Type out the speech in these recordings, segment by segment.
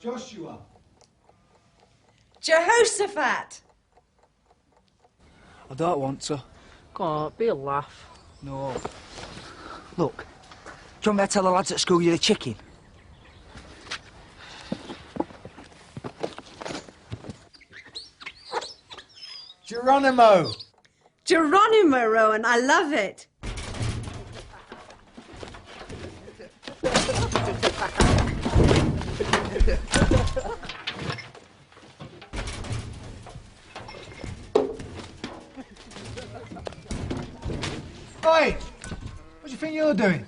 Joshua. Jehoshaphat. I don't want to. Go on, be a laugh. No. Look, do you want me to tell the lads at school you're a chicken? Geronimo. Geronimo, Rowan, I love it. Oi! What do you think you're doing?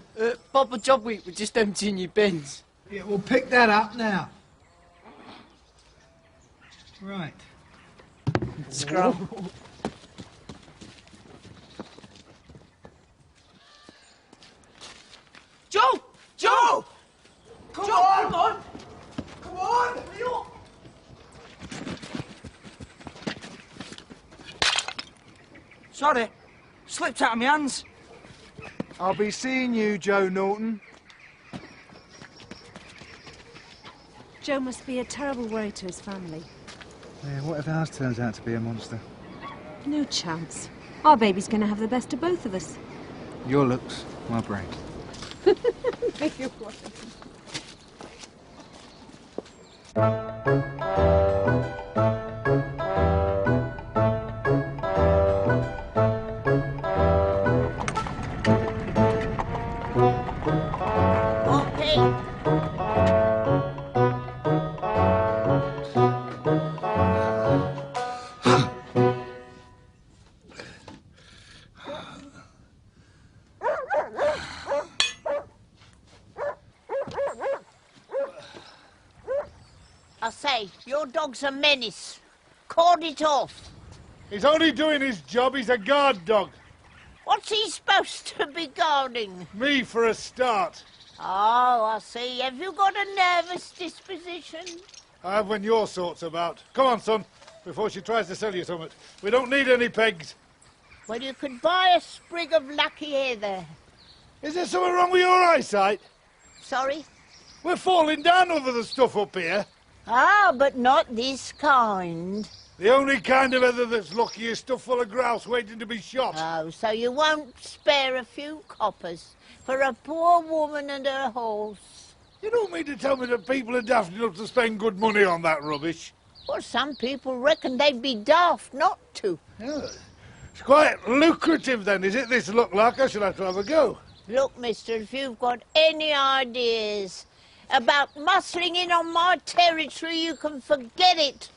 Papa Job Week, we're just emptying your bins. Yeah, we'll pick that up now. Right. Scrum. Joe! Joe! Come on! Come on! Sorry, slipped out of my hands. I'll be seeing you, Joe Norton. Joe must be a terrible worry to his family. Yeah, what if ours turns out to be a monster? No chance. Our baby's going to have the best of both of us. Your looks, my brain. I say, your dog's a menace. Called it off. He's only doing his job. He's a guard dog. What's he supposed to be guarding? Me for a start. Oh, I see. Have you got a nervous disposition? I have when your sort's about. Come on, son, before she tries to sell you something. We don't need any pegs. Well, you could buy a sprig of lucky heather. Is there something wrong with your eyesight? Sorry? We're falling down over the stuff up here. Ah, but not this kind. The only kind of heather that's lucky is stuff full of grouse waiting to be shot. Oh, so you won't spare a few coppers for a poor woman and her horse? You don't mean to tell me that people are daft enough to spend good money on that rubbish? Well, some people reckon they'd be daft not to. Yeah. It's quite lucrative then, is it? This look like I should have to have a go. Look, mister, if you've got any ideas about muscling in on my territory, you can forget it.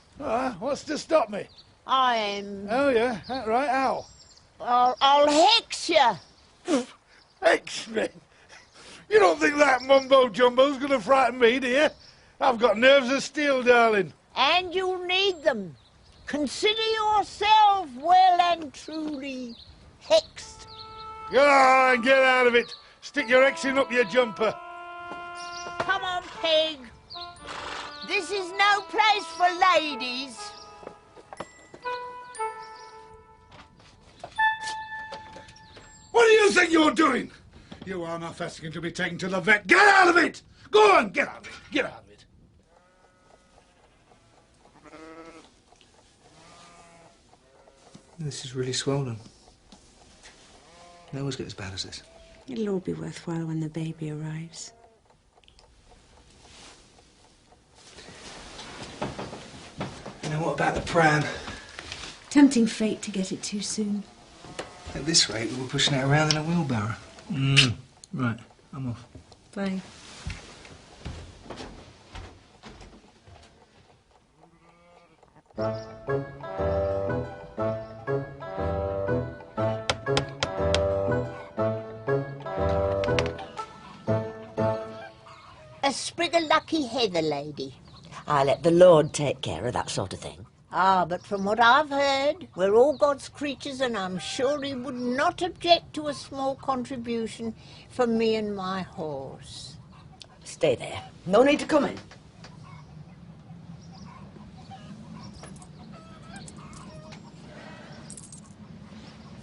What's to stop me? I am. Oh, yeah, that right, how? I'll hex you. Hex me? You don't think that mumbo-jumbo's going to frighten me, do you? I've got nerves of steel, darling. And you'll need them. Consider yourself well and truly hexed. Go on, get out of it. Stick your hexing up your jumper. Come on, Peg. This is no place for ladies. What do you think you're doing? You are not asking to be taken to the vet. Get out of it! Go on, get out of it. Get out of it. This is really swollen. They always get as bad as this. It'll all be worthwhile when the baby arrives. Now what about the pram? Tempting fate to get it too soon. At this rate, we were pushing it around in a wheelbarrow. Right, I'm off. Bye. A sprig of lucky heather, lady. I let the Lord take care of that sort of thing. Ah, but from what I've heard, we're all God's creatures, and I'm sure he would not object to a small contribution for me and my horse. Stay there. No need to come in.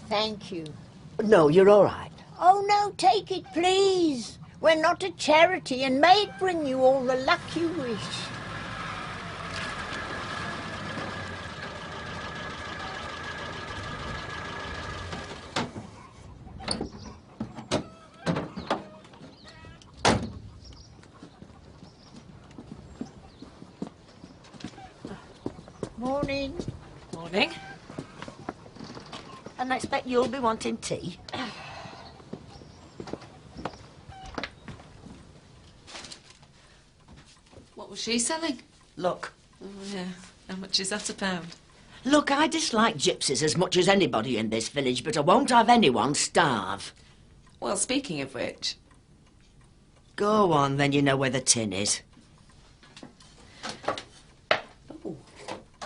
Thank you. No, you're all right. Oh, no, take it, please. We're not a charity, and may it bring you all the luck you wish. Morning. Morning. And I expect you'll be wanting tea. What was she selling? Look. Oh, yeah. How much is that a pound? Look, I dislike gypsies as much as anybody in this village, but I won't have anyone starve. Well, speaking of which... Go on, then you know where the tin is. Oh.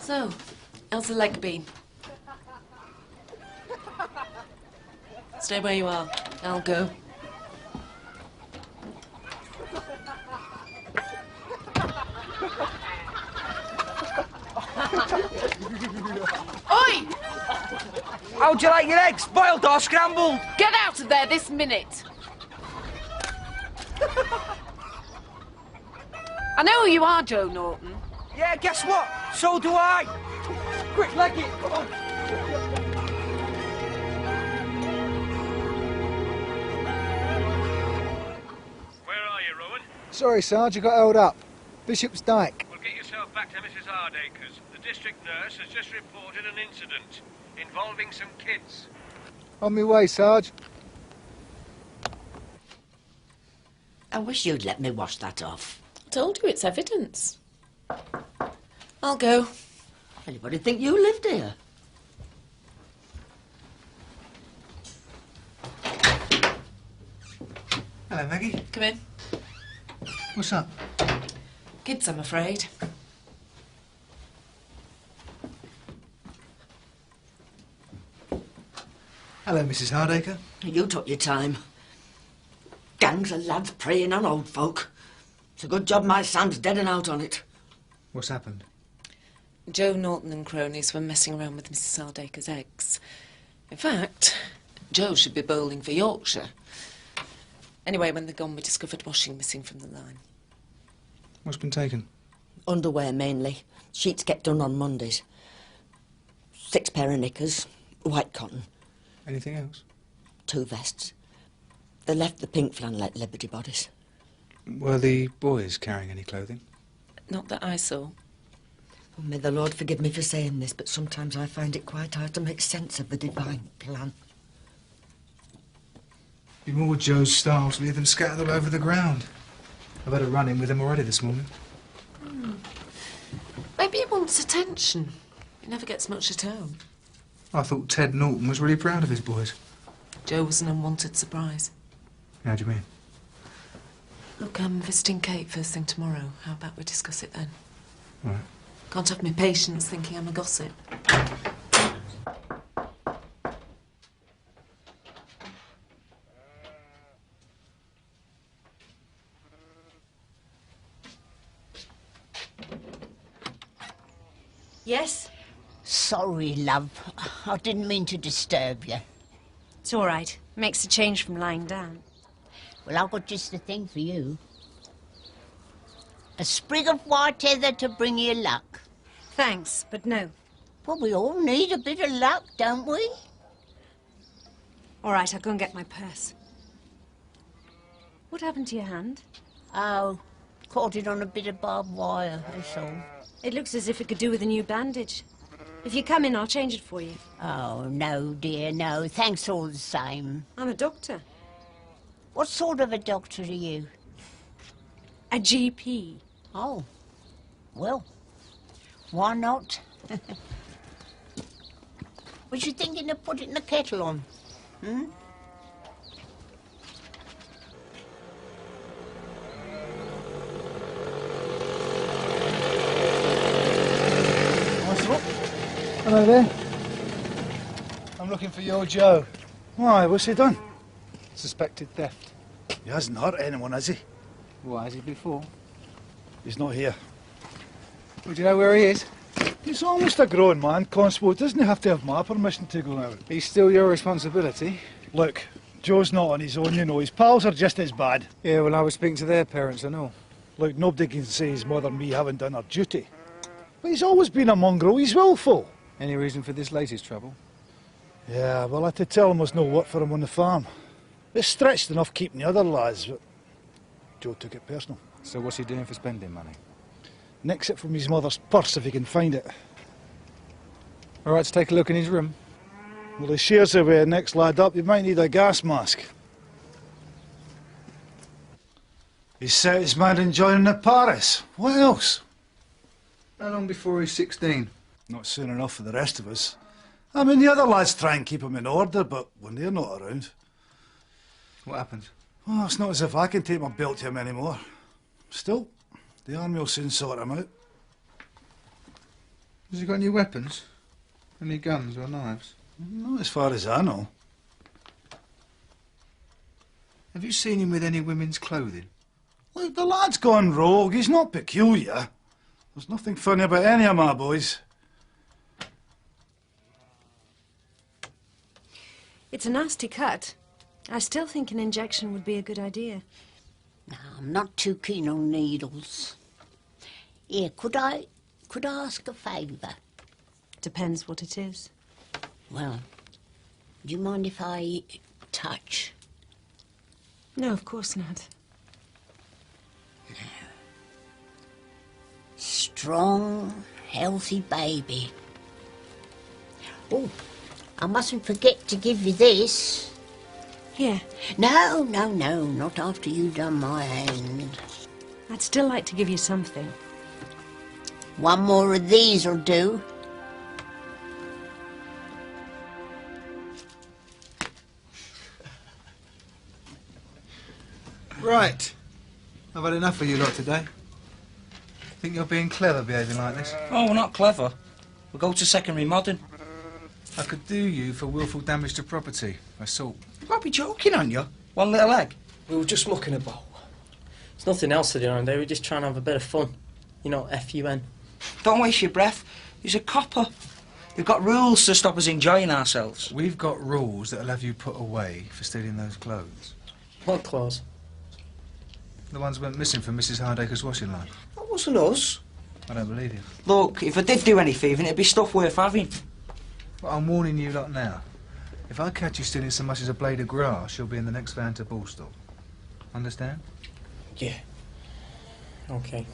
So, how's the leg been? Stay where you are. I'll go. Oi! How'd you like your eggs? Boiled or scrambled? Get out of there this minute! I know who you are, Joe Norton. Yeah, guess what? So do I. Quick, leg it. Come on. Where are you, Rowan? Sorry, Sarge, I got held up. Bishop's Dyke. Well, get yourself back to Mrs. Hardacre's. The district nurse has just reported an incident involving some kids. On my way, Sarge. I wish you'd let me wash that off. Told you it's evidence. I'll go. Anybody think you lived here? Hello, Maggie. Come in. What's up? Kids, I'm afraid. Hello, Mrs. Hardacre. You took your time. Gangs of lads preying on old folk. It's a good job my Sam's dead and out on it. What's happened? Joe Norton and cronies were messing around with Mrs. Hardacre's eggs. In fact, Joe should be bowling for Yorkshire. Anyway, when they're gone, we discovered washing missing from the line. What's been taken? Underwear mainly. Sheets get done on Mondays. 6 pair of knickers, white cotton, Anything else? 2 vests. They left the pink flannelette Liberty bodies. Were the boys carrying any clothing? Not that I saw. Oh, may the Lord forgive me for saying this, but sometimes I find it quite hard to make sense of the divine plan. Be more Joe's style to leave them scattered all over the ground. I've had a run-in with him already this morning. Maybe he wants attention. He never gets much at home. I thought Ted Norton was really proud of his boys. Joe was an unwanted surprise. How do you mean? Look, I'm visiting Kate first thing tomorrow. How about we discuss it then? All right. Can't have my patients thinking I'm a gossip. Yes? Sorry, love. I didn't mean to disturb you. It's all right. Makes a change from lying down. Well, I've got just the thing for you. A sprig of white heather to bring you luck. Thanks, but no. Well, we all need a bit of luck, don't we? All right, I'll go and get my purse. What happened to your hand? Oh, caught it on a bit of barbed wire, that's all. It looks as if it could do with a new bandage. If you come in, I'll change it for you. Oh, no, dear, no. Thanks all the same. I'm a doctor. What sort of a doctor are you? A GP. Oh, well, why not? Was you thinking of putting the kettle on? Hmm? Hello there. I'm looking for your Joe. Why, what's he done? Suspected theft. He hasn't hurt anyone, has he? Why has he before? He's not here. Would you know where he is? He's almost a grown man, Constable. Doesn't he have to have my permission to go out? He's still your responsibility. Look, Joe's not on his own, you know. His pals are just as bad. Yeah, well, I was speaking to their parents and all. Look, nobody can say his mother and me haven't done our duty. But he's always been a mongrel. He's willful. Any reason for this latest trouble? Yeah, well, I had to tell him there's no work for him on the farm. It's stretched enough keeping the other lads, but Joe took it personal. So what's he doing for spending money? Nicks it from his mother's purse if he can find it. All right to take a look in his room? Well, the shear surveyor next lined up, you might need a gas mask. He set his mind on joining the Paris. What else? How long before he's 16? Not soon enough for the rest of us. I mean, the other lads try and keep him in order, but when they're not around... What happens? Well, it's not as if I can take my belt to him anymore. Still, the army will soon sort him out. Has he got any weapons? Any guns or knives? Not as far as I know. Have you seen him with any women's clothing? Look, the lad's gone rogue. He's not peculiar. There's nothing funny about any of my boys. It's a nasty cut. I still think an injection would be a good idea. No, I'm not too keen on needles. Here, could I ask a favour? Depends what it is. Well, do you mind if I touch? No, of course not. Strong, healthy baby. Oh, I mustn't forget to give you this. Here. No, not after you've done my hand. I'd still like to give you something. One more of these'll do. Right. I've had enough of you lot today. Think you're being clever behaving like this? Oh, we're not clever. We'll go to secondary modern. I could do you for willful damage to property, assault. You might be joking, aren't you? One little egg. We were just mucking about. There's nothing else to do around here. We're just trying to have a bit of fun. You know, F-U-N. Don't waste your breath. He's a copper. We've got rules to stop us enjoying ourselves. We've got rules that'll have you put away for stealing those clothes. What clothes? The ones went missing from Mrs. Hardacre's washing line. That wasn't us. I don't believe you. Look, if I did do any thieving, it'd be stuff worth having. But I'm warning you lot now. If I catch you stealing so much as a blade of grass, you'll be in the next van to Ballstall. Understand? Yeah. Okay.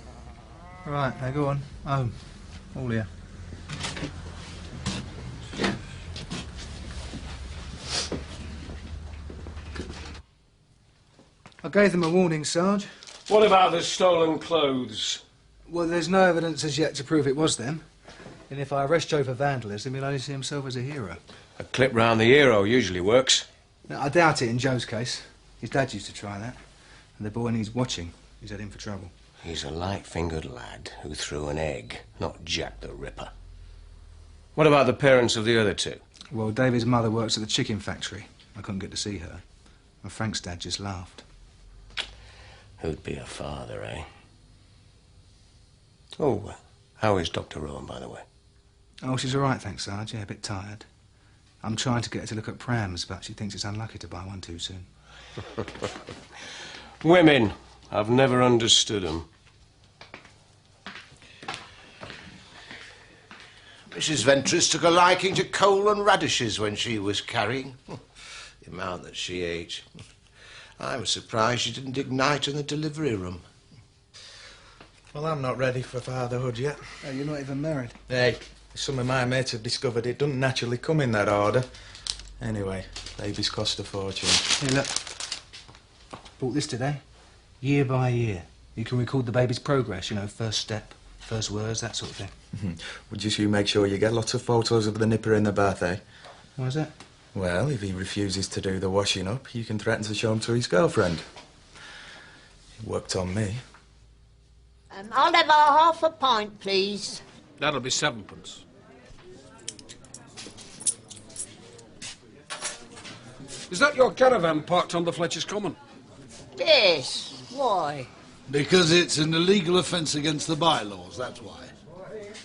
All right, now go on. Home. All here. I gave them a warning, Sarge. What about the stolen clothes? Well, there's no evidence as yet to prove it was them. And if I arrest Joe for vandalism, he'll only see himself as a hero. A clip round the hero usually works. Now, I doubt it in Joe's case. His dad used to try that. And the boy needs watching. He's heading for trouble. He's a light-fingered lad who threw an egg, not Jack the Ripper. What about the parents of the other two? Well, David's mother works at the chicken factory. I couldn't get to see her. And Frank's dad just laughed. Who'd be a father, eh? Oh, how is Dr. Rowan, by the way? Oh, she's all right, thanks, Sarge. Yeah, a bit tired. I'm trying to get her to look at prams, but she thinks it's unlucky to buy one too soon. Women. I've never understood them. Mrs. Ventris took a liking to coal and radishes when she was carrying. The amount that she ate. I was surprised she didn't ignite in the delivery room. Well, I'm not ready for fatherhood yet. Oh, you're not even married? Hey, some of my mates have discovered it doesn't naturally come in that order. Anyway, babies cost a fortune. Here, look. Bought this today. Year by year. You can record the baby's progress, you know, first step, first words, that sort of thing. Would you make sure you get lots of photos of the nipper in the bath, eh? Why's that? Well, if he refuses to do the washing up, you can threaten to show him to his girlfriend. It worked on me. I'll have a half a pint, please. That'll be 7p. Is that your caravan parked on the Fletcher's Common? Yes. Why? Because it's an illegal offence against the bylaws, that's why.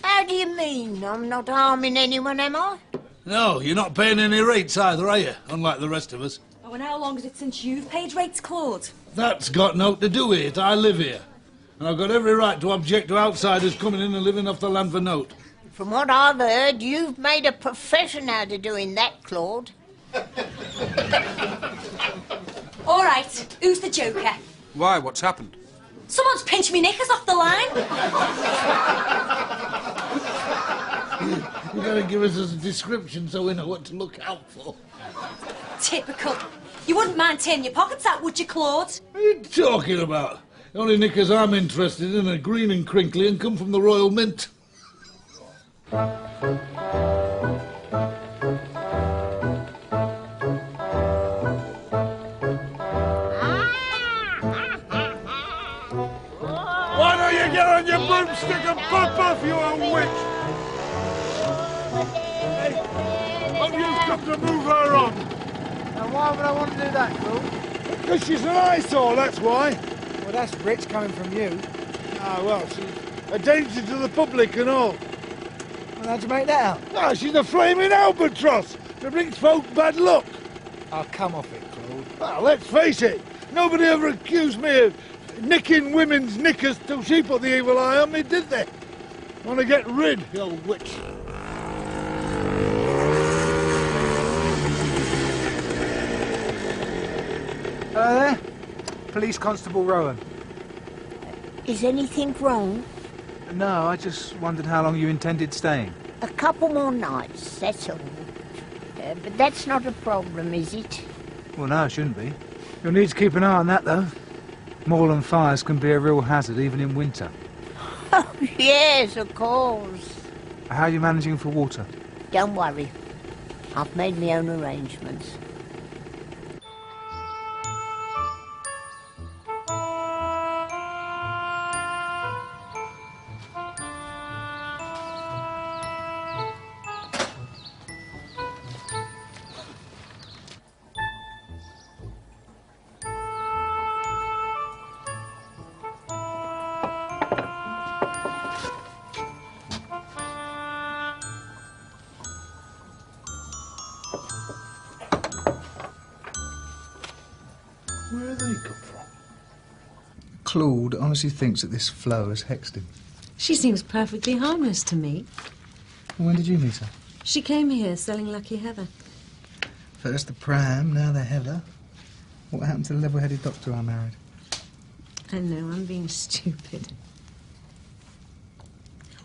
How do you mean? I'm not harming anyone, am I? No, you're not paying any rates either, are you? Unlike the rest of us. Oh, and how long is it since you've paid rates, Claude? That's got naught to do with it. I live here. And I've got every right to object to outsiders coming in and living off the land for note. From what I've heard, you've made a profession out of doing that, Claude. All right, who's the joker? Why? What's happened? Someone's pinched me knickers off the line. You better give us a description so we know what to look out for. Typical. You wouldn't mind tearing your pockets out, would you, Claude? What are you talking about? The only knickers I'm interested in are green and crinkly and come from the Royal Mint. Why don't you get on your broomstick and pop off, you old witch? Hey, what have you come to move her on? Now, why would I want to do that, Claude? Because she's an eyesore, that's why. Well, that's rich coming from you. Ah, well, she's a danger to the public and all. Well, how'd you make that out? Ah, she's a flaming albatross that brings folk bad luck. Oh, come off it, Claude. Ah, let's face it, nobody ever accused me of nicking women's knickers till she put the evil eye on me, did they? Want to get rid, you old witch. Hello there. Police Constable Rowan. Is anything wrong? No, I just wondered how long you intended staying. A couple more nights, that's all. But that's not a problem, is it? Well, no, it shouldn't be. You'll need to keep an eye on that, though. Moorland fires can be a real hazard, even in winter. Oh, yes, of course. How are you managing for water? Don't worry. I've made my own arrangements. Where have they come from? Claude honestly thinks that this Flo has hexed him. She seems perfectly harmless to me. When did you meet her? She came here selling Lucky Heather. First the pram, now the heather. What happened to the level-headed doctor I married? I know, I'm being stupid.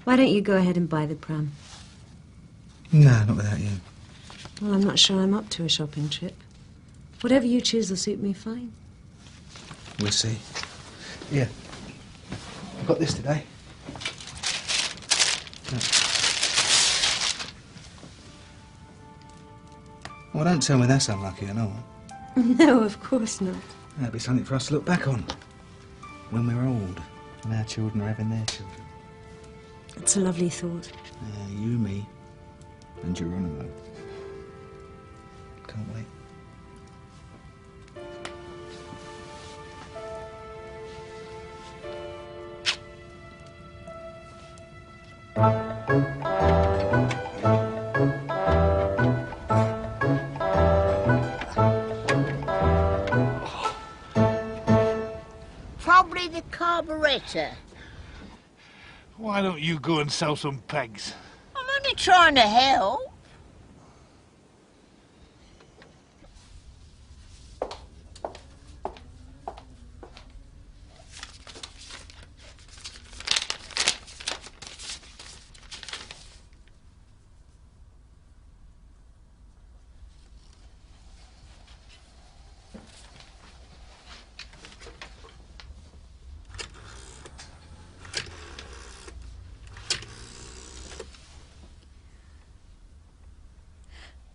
Why don't you go ahead and buy the pram? No, not without you. Well, I'm not sure I'm up to a shopping trip. Whatever you choose will suit me fine. We'll see. Here. I've got this today. Well, don't tell me that's unlucky and all. No, of course not. That'd be something for us to look back on. When we're old, and our children are having their children. It's a lovely thought. You, me, and Geronimo. Can't wait. Probably the carburettor. Why don't you go and sell some pegs? I'm only trying to help.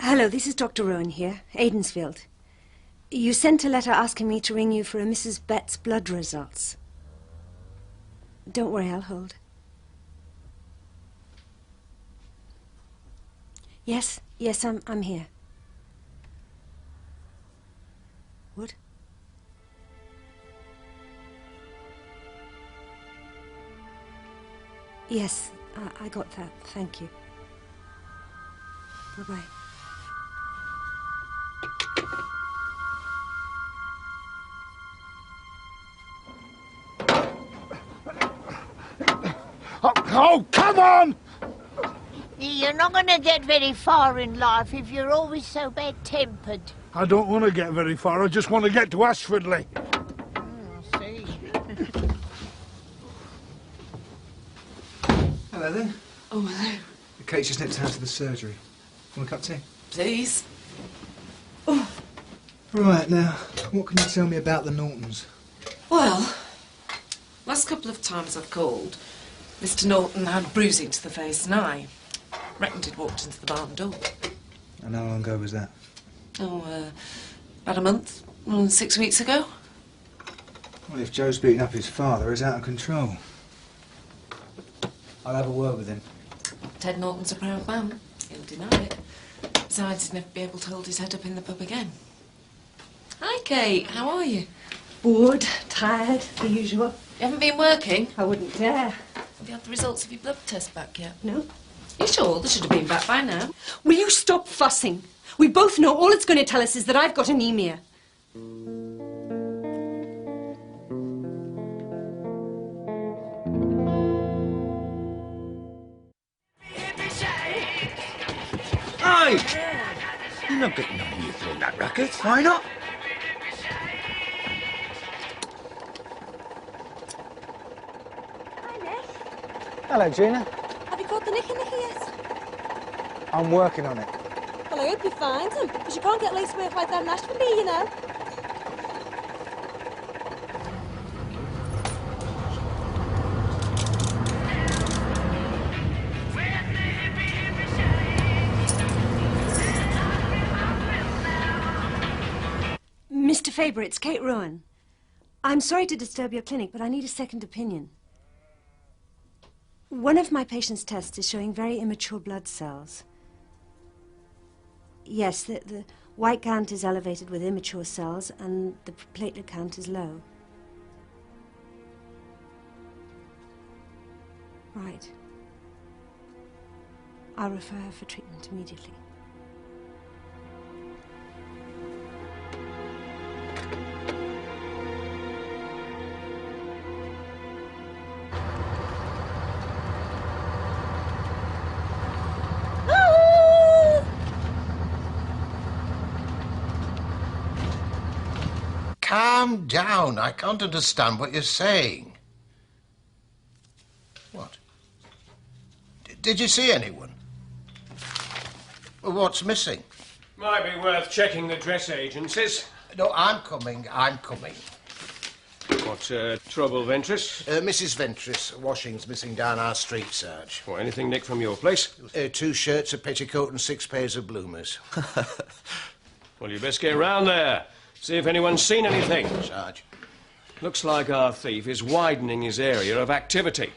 Hello, this is Dr. Rowan here, Aidensfield. You sent a letter asking me to ring you for a Mrs. Betts' blood results. Don't worry, I'll hold. Yes, I'm here. What? Yes, I got that. Thank you. Bye-bye. Oh, come on! You're not going to get very far in life if you're always so bad-tempered. I don't want to get very far, I just want to get to Ashfordley. I see. Hello there. Oh, hello. The Kate's just nipped out to the surgery. Want a cup of tea? Please. Right, now, what can you tell me about the Nortons? Well, last couple of times I've called, Mr. Norton had bruising to the face and eye. Reckoned he'd walked into the barn door. And how long ago was that? Oh, about a month, 6 weeks ago. Well, if Joe's beating up his father, he's out of control. I'll have a word with him. Ted Norton's a proud man. He'll deny it. Besides, he'd never be able to hold his head up in the pub again. Hi, Kate. How are you? Bored, tired, the usual. You haven't been working? I wouldn't dare. Have you had the results of your blood test back yet? No. You sure? They should have been back by now. Will you stop fussing? We both know all it's going to tell us is that I've got anemia. Hey! You're not getting on here playing that racket. Why not? Hello, Gina. Have you caught the Nicky yet? I'm working on it. Well, I hope you find him, because you can't get lace work like that in Ashford, you know. Mr. Faber, it's Kate Rowan. I'm sorry to disturb your clinic, but I need a second opinion. One of my patient's tests is showing very immature blood cells. Yes, the white count is elevated with immature cells, and the platelet count is low. Right. I'll refer her for treatment immediately. Calm down. I can't understand what you're saying. What? Did you see anyone? Well, what's missing? Might be worth checking the dress agencies. No, I'm coming. What's trouble, Ventris? Mrs. Ventris, washing's missing down our street, Sarge. What, anything nicked from your place? 2 shirts, a petticoat and 6 pairs of bloomers. Well, you best get round there. See if anyone's seen anything. Sarge. Looks like our thief is widening his area of activity.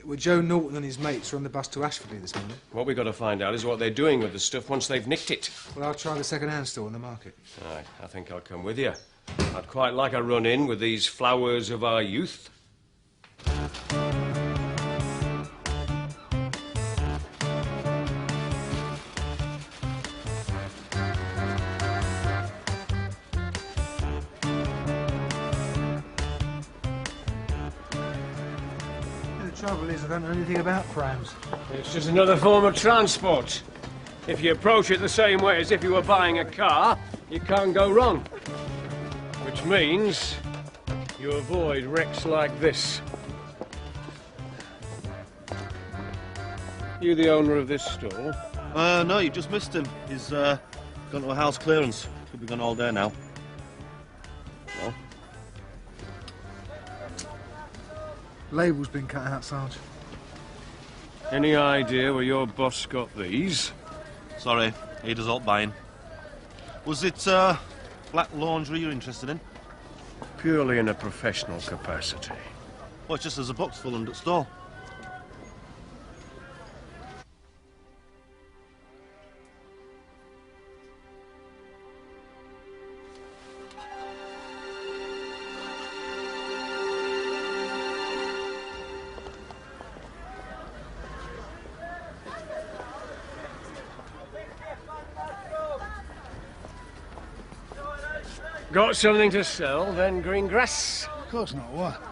Well, Joe Norton and his mates were on the bus to Ashford this morning. What we've got to find out is what they're doing with the stuff once they've nicked it. Well, I'll try the second-hand store in the market. Aye, I think I'll come with you. I'd quite like a run-in with these flowers of our youth. The trouble is, I don't know anything about prams. It's just another form of transport. If you approach it the same way as if you were buying a car, you can't go wrong. Which means you avoid wrecks like this. You the owner of this store? No, you just missed him. He's gone to a house clearance. Could be gone all day now. Well. Label's been cut out, Sarge. Any idea where your boss got these? Sorry, he does all buying. Was it black laundry you're interested in? Purely in a professional capacity. Well, it's just there's a box full under the store. Got something to sell, then, Greengrass? Of course not, what?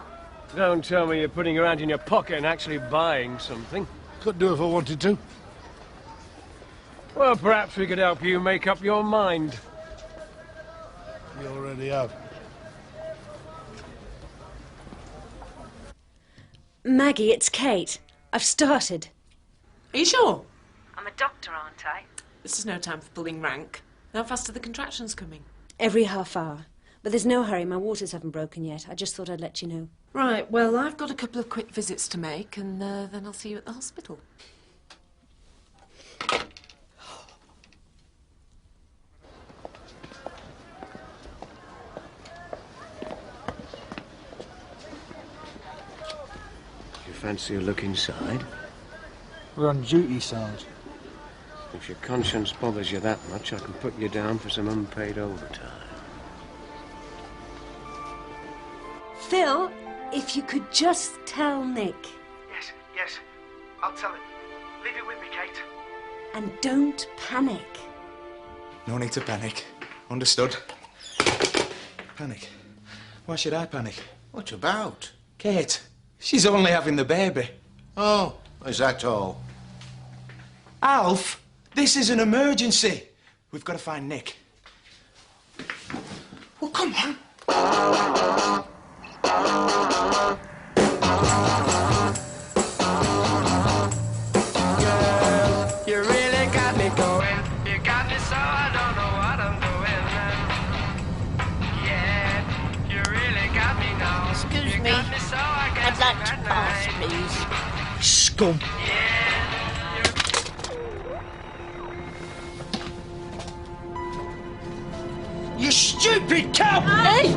Don't tell me you're putting your hand in your pocket and actually buying something. Could do if I wanted to. Well, perhaps we could help you make up your mind. You already have. Maggie, it's Kate. I've started. Are you sure? doctor, aren't I? This is no time for pulling rank. How fast are the contractions coming? Every half hour. But there's no hurry, my waters haven't broken yet. I just thought I'd let you know. Right, well, I've got a couple of quick visits to make, and then I'll see you at the hospital. You fancy a look inside? We're on duty, Sarge. If your conscience bothers you that much, I can put you down for some unpaid overtime. Phil, if you could just tell Nick. Yes. I'll tell him. Leave it with me, Kate. And don't panic. No need to panic. Understood. Panic? Why should I panic? What about? Kate, she's only having the baby. Oh, is that all? Alf, this is an emergency. We've got to find Nick. Well, come on. Girl, you really got me going. You got me so I don't know what I'm doing. Yeah, you really got me now. Excuse me. I'd like to pass, please. Scum. You stupid cow! Hey!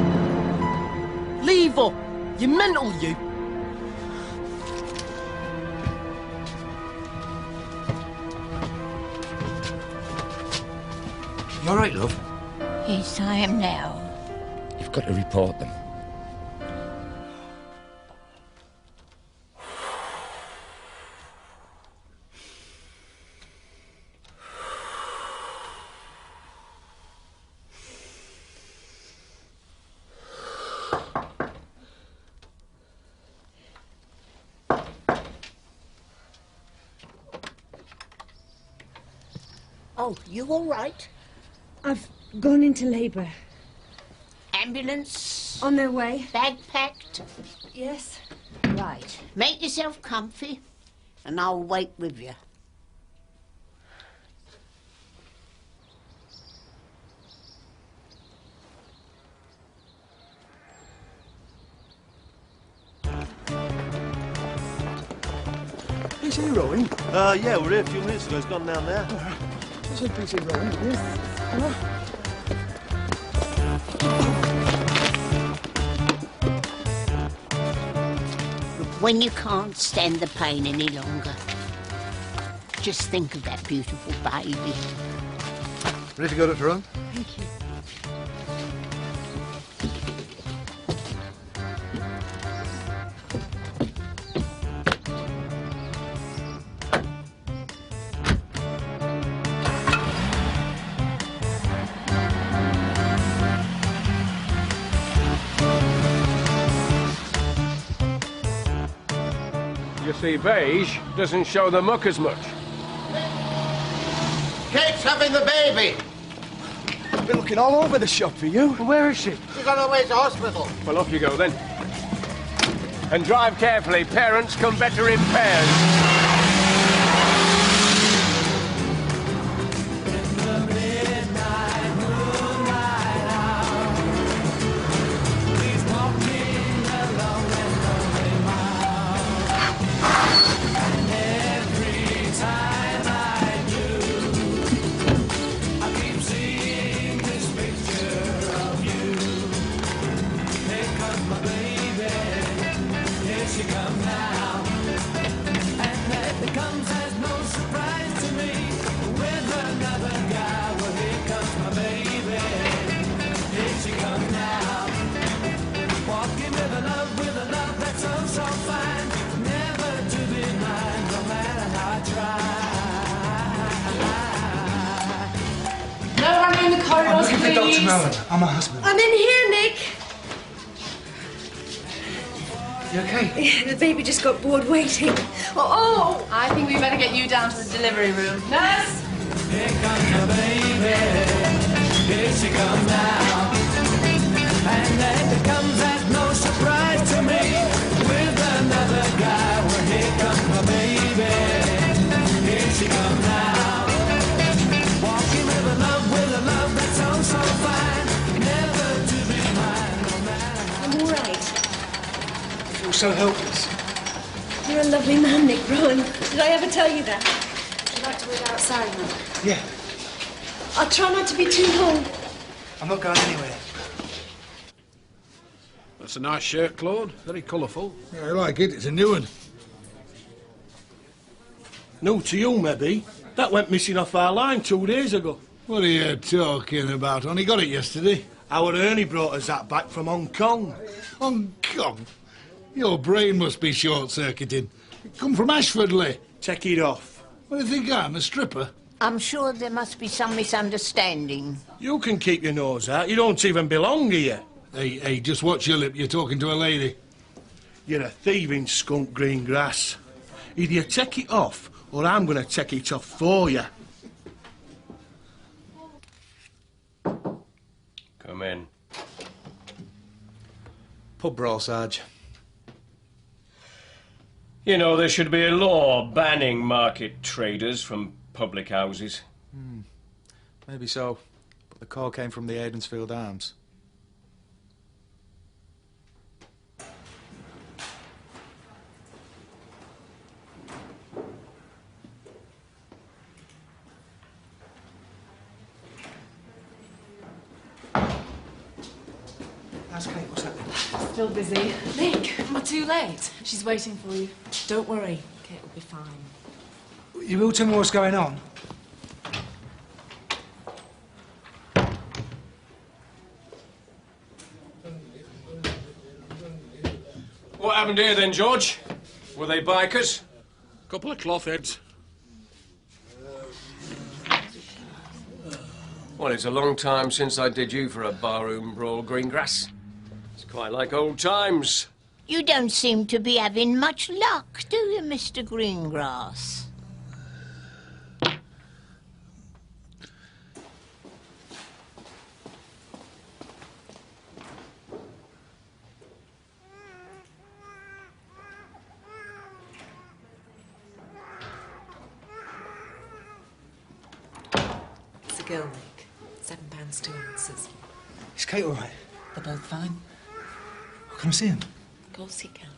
Leave her! You mental, you! You all right, love? Yes, I am now. You've got to report them. Oh, you all right? I've gone into labour. Ambulance? On their way. Bag packed? Yes. Right. Make yourself comfy, and I'll wait with you. Is he rowing? Yeah, we're here a few minutes ago. He's gone down there. Is he busy rowing? When you can't stand the pain any longer, just think of that beautiful baby. Ready to go, Dr. Rowan? Thank you. You see, beige doesn't show the muck as much. Kate's having the baby. I've been looking all over the shop for you. Well, where is she? She's on her way to hospital. Well, off you go then. And drive carefully. Parents come better in pairs. Dr. Rowan, I'm her husband. I'm in here, Nick. You okay? The baby just got bored waiting. Oh! I think we better get you down to the delivery room. Nurse! Here comes the baby. Here she comes now. And then it comes as no surprise to me. With another guy, well, here comes my baby. Here she comes now. feel so helpless. You're a lovely man, Nick Rowan. Did I ever tell you that? Would you like to wait outside now? Yeah, I'll try not to be too long. I'm not going anywhere. That's a nice shirt, Claude. Very colourful. Yeah, I like it. It's a new one. New to you, maybe. That went missing off our line 2 days ago. What are you talking about? Only got it yesterday. Our Ernie brought us that back from Hong Kong. Hong Kong? Your brain must be short-circuiting. Come from Ashfordley. Take it off. What do you think I'm, a stripper? I'm sure there must be some misunderstanding. You can keep your nose out. You don't even belong here. Hey, just watch your lip. You're talking to a lady. You're a thieving skunk, Greengrass. Either you take it off, or I'm going to take it off for you. Come in. Pub brawl, Sarge. You know, there should be a law banning market traders from public houses. Maybe so, but the call came from the Aidensfield Arms. How's Kate? What's happening? Still busy. Nick, am I too late? She's waiting for you. Don't worry, Kate will be fine. You will tell me what's going on? What happened here then, George? Were they bikers? Couple of cloth heads. Well, it's a long time since I did you for a barroom brawl, Greengrass. It's quite like old times. You don't seem to be having much luck, do you, Mr. Greengrass? It's a girl, Nick. £7 2 ounces. Is Kate all right? They're both fine. Can I see him? Of course you can.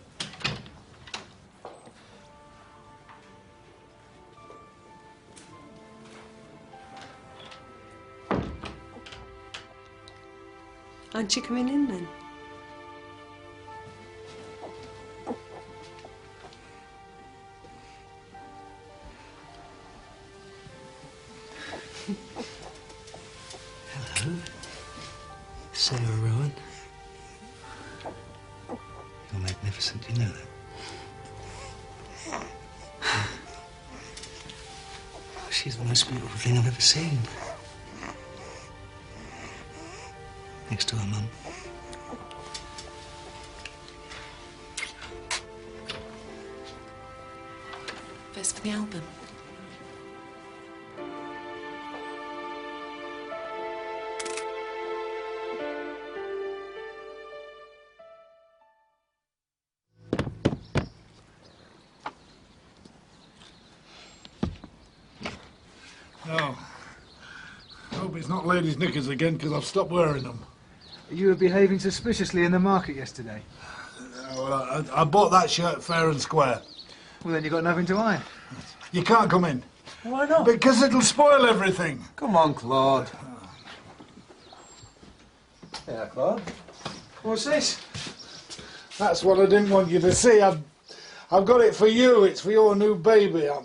Aren't you coming in then? Hello. Sarah Rowan. You're magnificent, you know that? She's the most beautiful thing I've ever seen. Next to her mum. First for the album. No. Hope it's not ladies' knickers again, because I've stopped wearing them. You were behaving suspiciously in the market yesterday. Well, I bought that shirt fair and square. Well, then you got nothing to iron. You can't come in. Why not? Because it'll spoil everything. Come on, Claude. Yeah, Claude. What's this? That's what I didn't want you to see. I've got it for you. It's for your new baby. I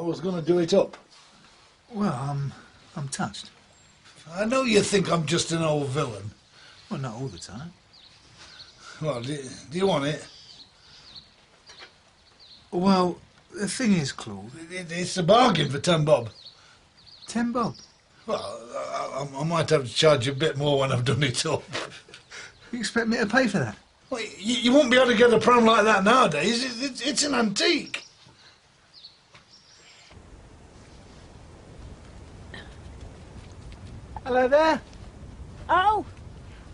was going to do it up. Well, I'm touched. I know you think I'm just an old villain. Well, not all the time. Well, do you want it? Well, the thing is, Claude... It's a bargain for 10 bob. 10 bob? Well, I might have to charge you a bit more when I've done it up. You expect me to pay for that? Well, you won't be able to get a pram like that nowadays. It's an antique. Hello there. Oh,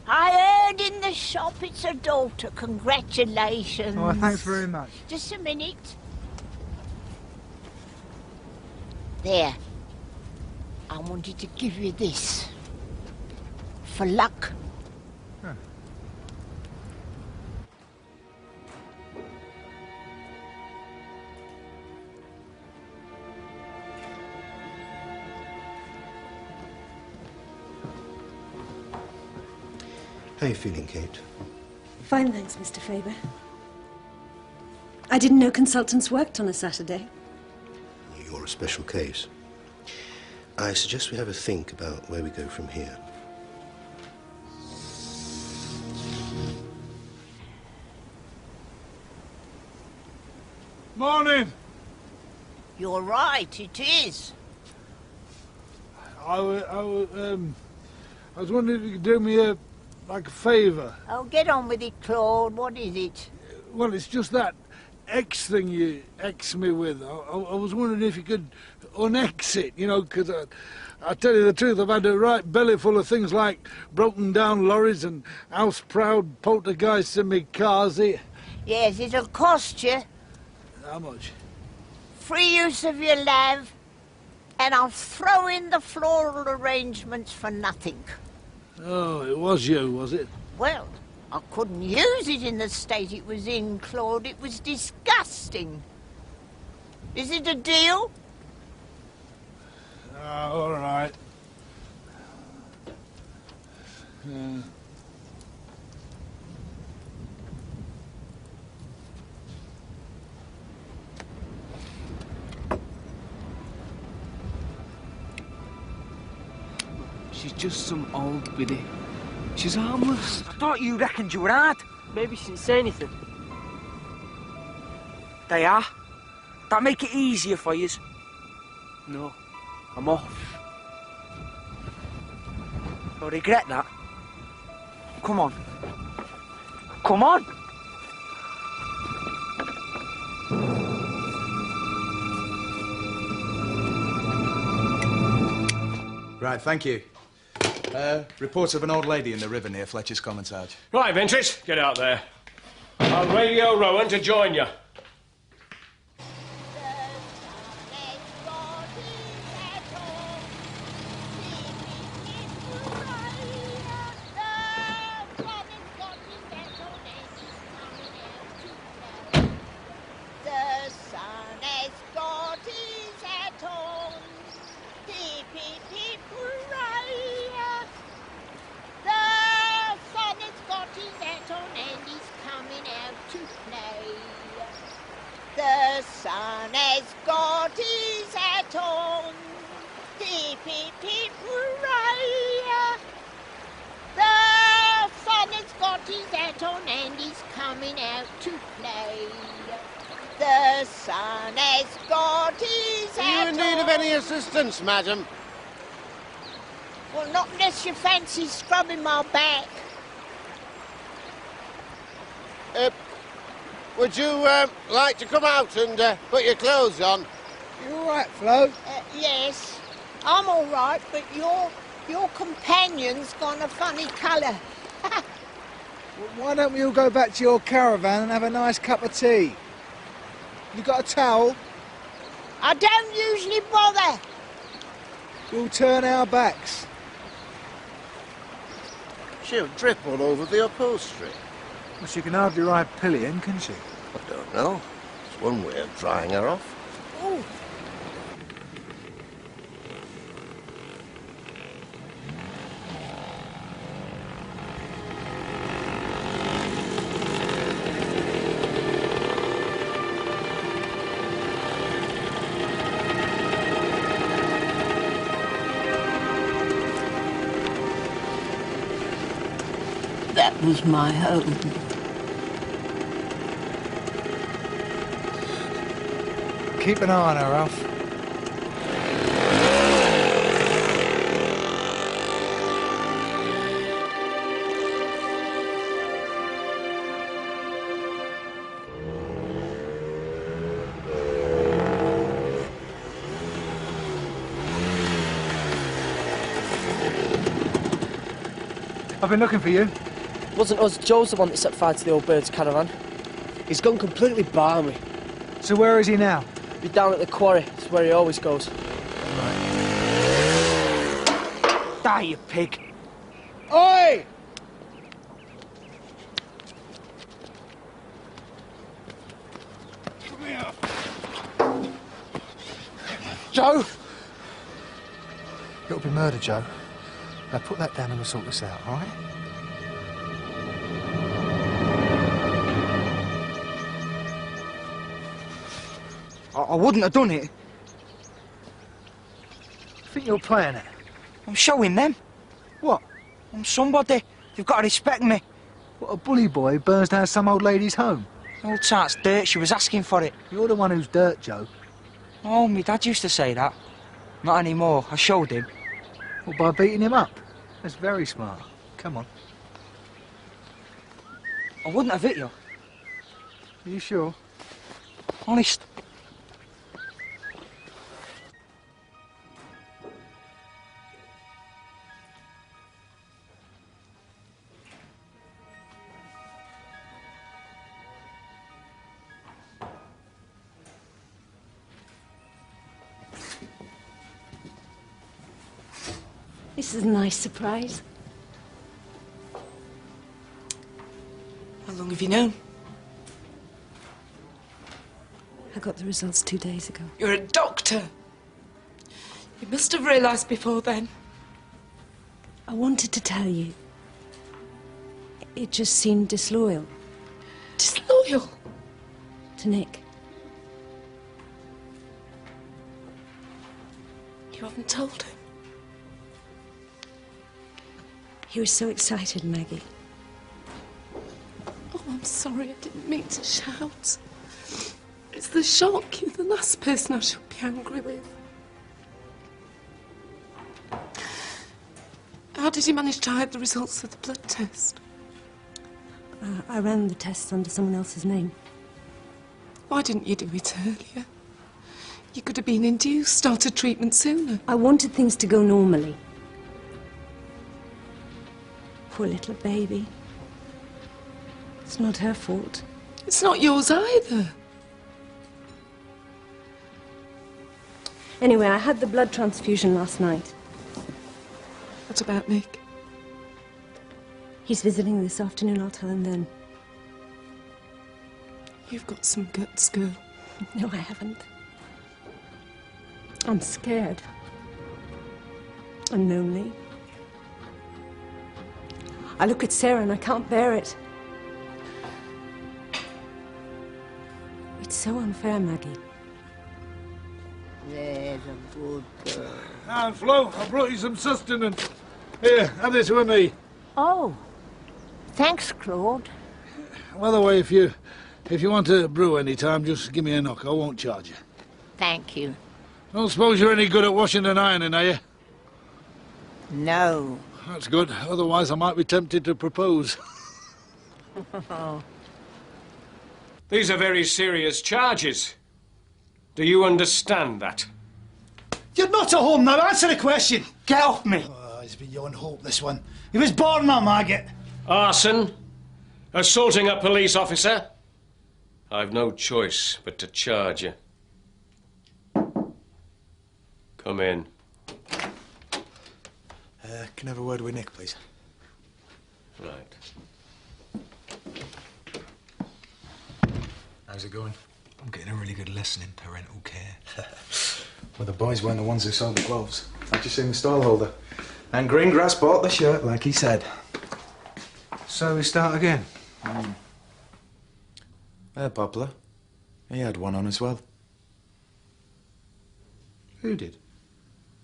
I heard in the shop it's a daughter. Congratulations. Oh, thanks very much. Just a minute. There. I wanted to give you this. For luck. Huh. How are you feeling, Kate? Fine, thanks, Mr. Faber. I didn't know consultants worked on a Saturday. You're a special case. I suggest we have a think about where we go from here. Morning. You're right, it is. I was wondering if you could do me a favour. Oh, get on with it, Claude. What is it? Well, it's just that X thing you X me with. I was wondering if you could unex it, you know, because I tell you the truth, I've had a right belly full of things like broken down lorries and house-proud poltergeists in me cars here. Yes, it'll cost you. How much? Free use of your lav, and I'll throw in the floral arrangements for nothing. Oh, it was you, was it? Well, I couldn't use it in the state it was in, Claude. It was disgusting. Is it a deal? All right. She's just some old biddy. She's harmless. I thought you reckoned you were hard. Maybe she didn't say anything. They are. That make it easier for yous. No, I'm off. I'll regret that. Come on. Come on! Right, thank you. Reports of an old lady in the river near Fletcher's Common, Sarge. Right, Ventris, get out there. I'll radio Rowan to join you. The sun has got his hat on. Hip, hip, hip, hooray! The sun has got his hat on and he's coming out to play. The sun has got his hat on. Are you in need of any assistance, madam? Well, not unless you fancy scrubbing my back. Would you like to come out and put your clothes on? You all right, Flo? Yes, I'm all right, but your companion's gone a funny colour. Well, why don't we all go back to your caravan and have a nice cup of tea? You got a towel? I don't usually bother. We'll turn our backs. She'll drip all over the upholstery. Well, she can hardly ride pillion, can she? I don't know. It's one way of drying her off. Oh. That was my home. Keep an eye on her, Alf. I've been looking for you. Wasn't us. Joe's the one that set fire to the old bird's caravan. He's gone completely balmy. So where is he now? He's down at the quarry. It's where he always goes. Right. Die, you pig. Oi! Come here. Joe! It'll be murder, Joe. Now put that down and we'll sort this out, all right? I wouldn't have done it. I think you're playing it. I'm showing them. What? I'm somebody. You've got to respect me. What, a bully boy burns down some old lady's home? Old tart's dirt. She was asking for it. You're the one who's dirt, Joe. Oh, my dad used to say that. Not anymore. I showed him. Well, by beating him up. That's very smart. Come on. I wouldn't have hit you. Are you sure? Honest. This is a nice surprise. How long have you known? I got the results 2 days ago. You're a doctor. You must have realised before then. I wanted to tell you. It just seemed disloyal. Disloyal? To Nick. You haven't told him? He was so excited, Maggie. Oh, I'm sorry, I didn't mean to shout. It's the shock. You're the last person I should be angry with. How did you manage to hide the results of the blood test? I ran the tests under someone else's name. Why didn't you do it earlier? You could have been induced, started treatment sooner. I wanted things to go normally. Poor little baby. It's not her fault. It's not yours either. Anyway, I had the blood transfusion last night. What about Nick? He's visiting this afternoon. I'll tell him then. You've got some guts, girl. No, I haven't. I'm scared. I'm lonely. I look at Sarah and I can't bear it. It's so unfair, Maggie. There's a good girl. And Flo, I brought you some sustenance. Here, have this with me. Oh, thanks, Claude. By the way, if you want to brew any time, just give me a knock. I won't charge you. Thank you. Don't suppose you're any good at washing and ironing, are you? No. That's good. Otherwise, I might be tempted to propose. These are very serious charges. Do you understand that? You're not at home now. Answer the question. Get off me. Oh, he's beyond hope, this one. He was born, my maggot. Arson? Assaulting a police officer? I've no choice but to charge you. Come in. Can I have a word with Nick, please? Right. How's it going? I'm getting a really good lesson in parental care. Well, the boys weren't the ones who sold the gloves. I've just seen the stall holder. And Greengrass bought the shirt, like he said. So we start again? Poplar. He had one on as well. Who did?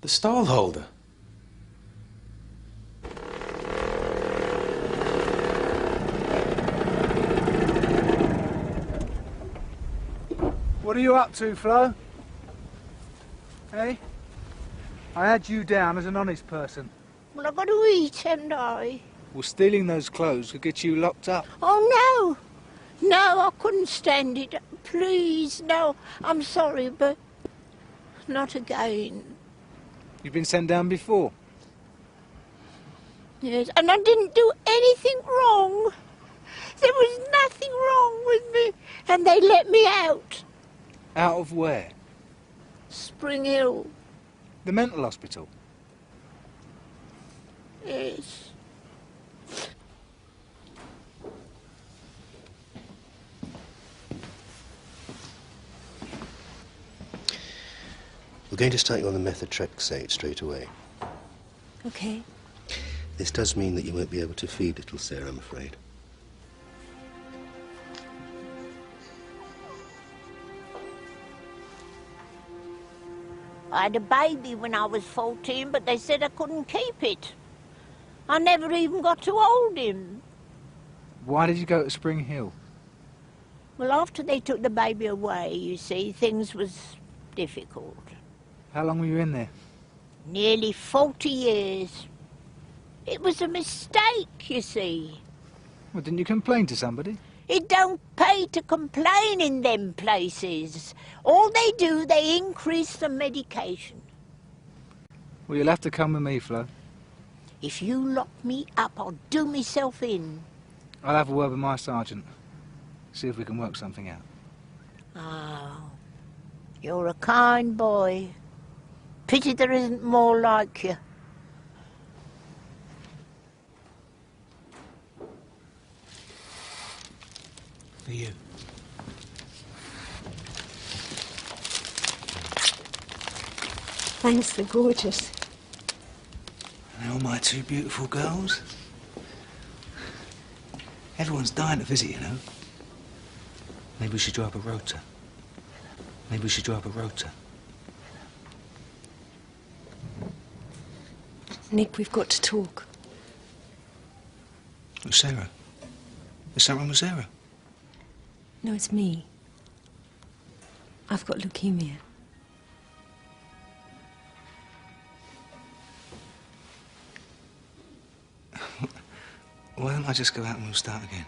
The stall holder. What are you up to, Flo? Hey? I had you down as an honest person. Well, I've got to eat, haven't I? Well, stealing those clothes could get you locked up. Oh, no. No, I couldn't stand it. Please, no. I'm sorry, but not again. You've been sent down before. Yes, and I didn't do anything wrong. There was nothing wrong with me, and they let me out. Out of where? Spring Hill. The mental hospital? Yes. We're going to start you on the methotrexate straight away. Okay. This does mean that you won't be able to feed little Sarah, I'm afraid. I had a baby when I was 14, but they said I couldn't keep it. I never even got to hold him. Why did you go to Spring Hill? Well, after they took the baby away, you see, things was difficult. How long were you in there? Nearly 40 years. It was a mistake, you see. Well, didn't you complain to somebody? It don't pay to complain in them places. All they do, they increase the medication. Well, you'll have to come with me, Flo. If you lock me up, I'll do myself in. I'll have a word with my sergeant. See if we can work something out. Oh, you're a kind boy. Pity there isn't more like you. For you. Thanks, they're gorgeous. And all my two beautiful girls. Everyone's dying to visit, you know. Maybe we should draw up a rota. Maybe we should draw up a rota. Nick, we've got to talk. Oh, Sarah. Is something wrong with Sarah? No, it's me. I've got leukemia. Why don't I just go out and we'll start again?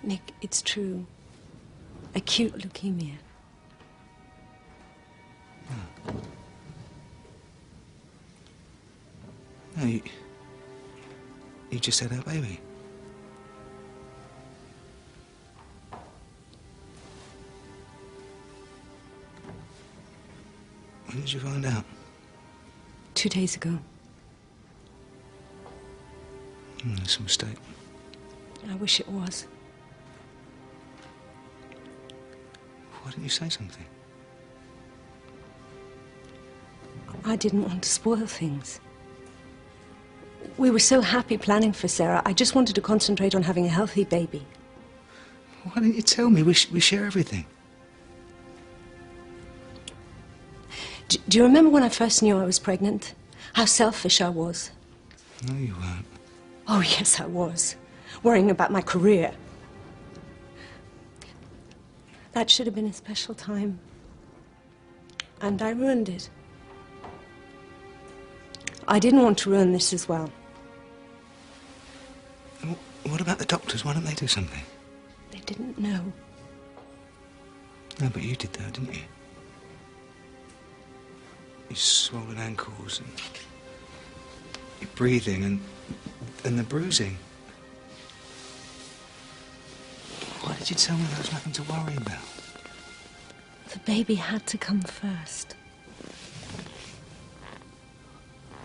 Nick, it's true. Acute leukemia. No, you just had our baby. When did you find out? 2 days ago. It's a mistake. I wish it was. Why didn't you say something? I didn't want to spoil things. We were so happy planning for Sarah. I just wanted to concentrate on having a healthy baby. Why didn't you tell me? We share everything. Do you remember when I first knew I was pregnant? How selfish I was? No, you weren't. Oh, yes, I was. Worrying about my career. That should have been a special time. And I ruined it. I didn't want to ruin this as well. What about the doctors? Why don't they do something? They didn't know. No, but you did though, didn't you? Your swollen ankles and your breathing and the bruising. Why did you tell me there was nothing to worry about? The baby had to come first.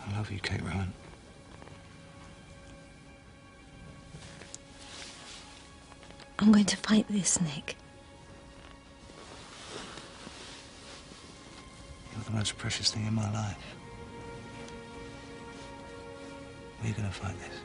I love you, Kate Rowan. I'm going to fight this, Nick. You're the most precious thing in my life. We're going to fight this.